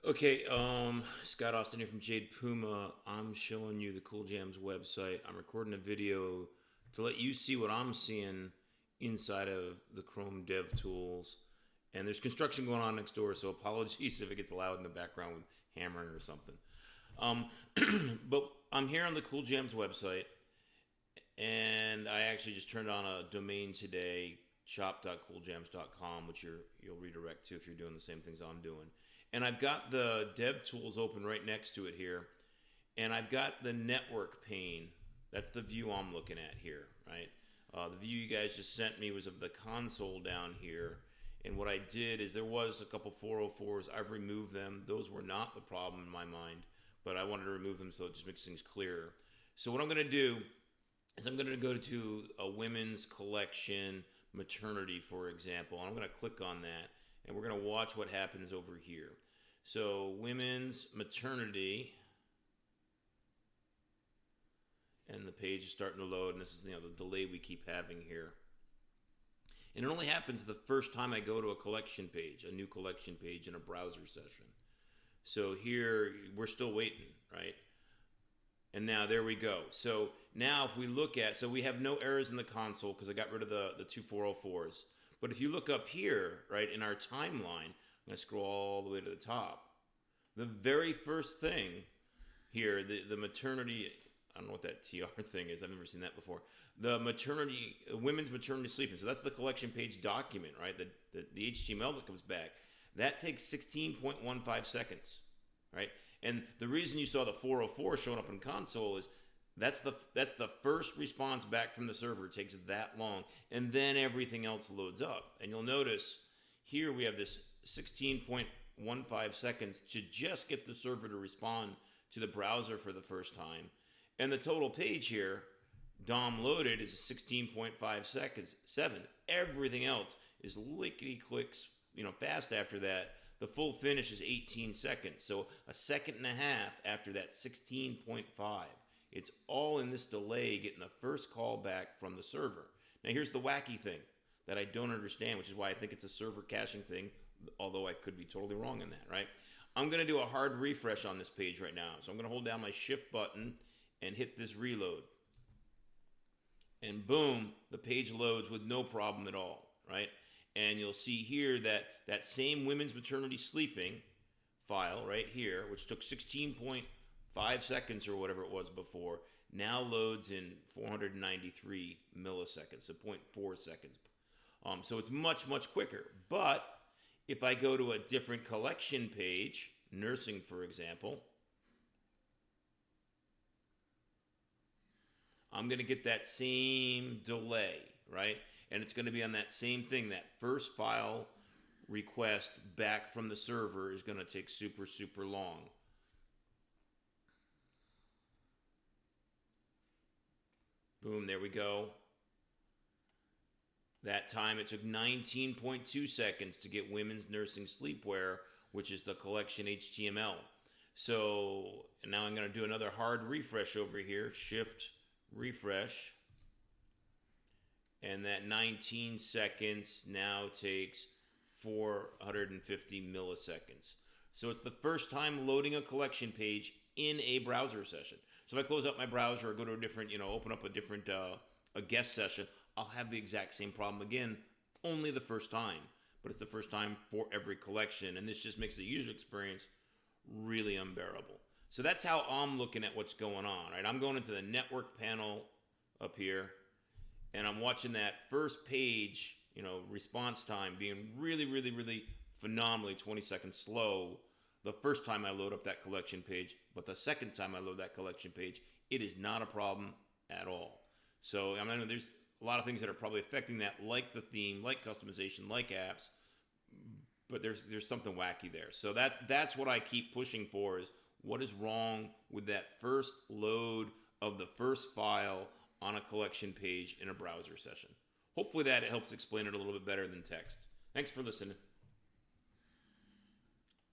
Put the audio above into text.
Okay, Scott Austin here from Jade Puma. I'm showing you the Cool Jams website. I'm recording a video to let you see what I'm seeing inside of the Chrome Dev Tools. And there's construction going on next door, so apologies if it gets loud in the background with hammering or something. Um, but I'm here on the Cool Jams website, and I actually just turned on a domain today, shop.cooljams.com, which you'll redirect to if you're doing the same things I'm doing. And I've got the dev tools open right next to it here, and I've got the network pane. That's the view I'm looking at here, right? The view you guys just sent me was of the console down here. And what I did is there was a couple 404s. I've removed them. Those were not the problem in my mind, but I wanted to remove them so it just makes things clearer. So what I'm going to do is I'm going to go to a women's collection maternity, for example, and I'm going to click on that, and we're going to watch what happens over here. So women's maternity, and the page is starting to load, and this is the delay we keep having here. And it only happens the first time I go to a collection page, a new collection page in a browser session. So here we're still waiting, right? And now there we go. So now if we look at, so we have no errors in the console because I got rid of the two 404s. But if you look up here, right, in our timeline, I'm going to scroll all the way to the top. The very first thing here, the maternity, I don't know what that TR thing is. I've never seen that before. The maternity, women's maternity sleeping. So that's the collection page document, right? The HTML that comes back. That takes 16.15 seconds, right? And the reason you saw the 404 showing up in console is that's the first response back from the server. It takes that long, and then everything else loads up. And you'll notice here we have this 16.15 seconds to just get the server to respond to the browser for the first time. And the total page here, DOM loaded, is 16.5 seconds. 7. Everything else is lickety clicks, fast after that. The full finish is 18 seconds. So a second and a half after that 16.5. It's all in this delay getting the first call back from the server. Now here's the wacky thing that I don't understand, which is why I think it's a server caching thing, although I could be totally wrong in that, right? I'm going to do a hard refresh on this page right now. So I'm going to hold down my shift button and hit this reload. And boom, the page loads with no problem at all, right? And you'll see here that that same women's maternity sleeping file right here, which took 16.5 seconds or whatever it was before, now loads in 493 milliseconds, so 0.4 seconds. So it's much, much quicker. But if I go to a different collection page, nursing, for example, I'm going to get that same delay, right? And it's going to be on that same thing. That first file request back from the server is going to take super, super long. Boom, there we go. That time it took 19.2 seconds to get women's nursing sleepwear, which is the collection HTML. So now I'm going to do another hard refresh over here. Shift refresh. And that 19 seconds now takes 450 milliseconds. So it's the first time loading a collection page in a browser session. So if I close up my browser or go to a different, open up a different a guest session, I'll have the exact same problem again, only the first time. But it's the first time for every collection, and this just makes the user experience really unbearable. So that's how I'm looking at what's going on, right? I'm going into the network panel up here, and I'm watching that first page, response time being really, really, really phenomenally 20 seconds slow the first time I load up that collection page, but the second time I load that collection page, it is not a problem at all. So I mean, there's a lot of things that are probably affecting that, like the theme, like customization, like apps, but there's something wacky there. So that's what I keep pushing for, is what is wrong with that first load of the first file on a collection page in a browser session. Hopefully that helps explain it a little bit better than text. Thanks for listening.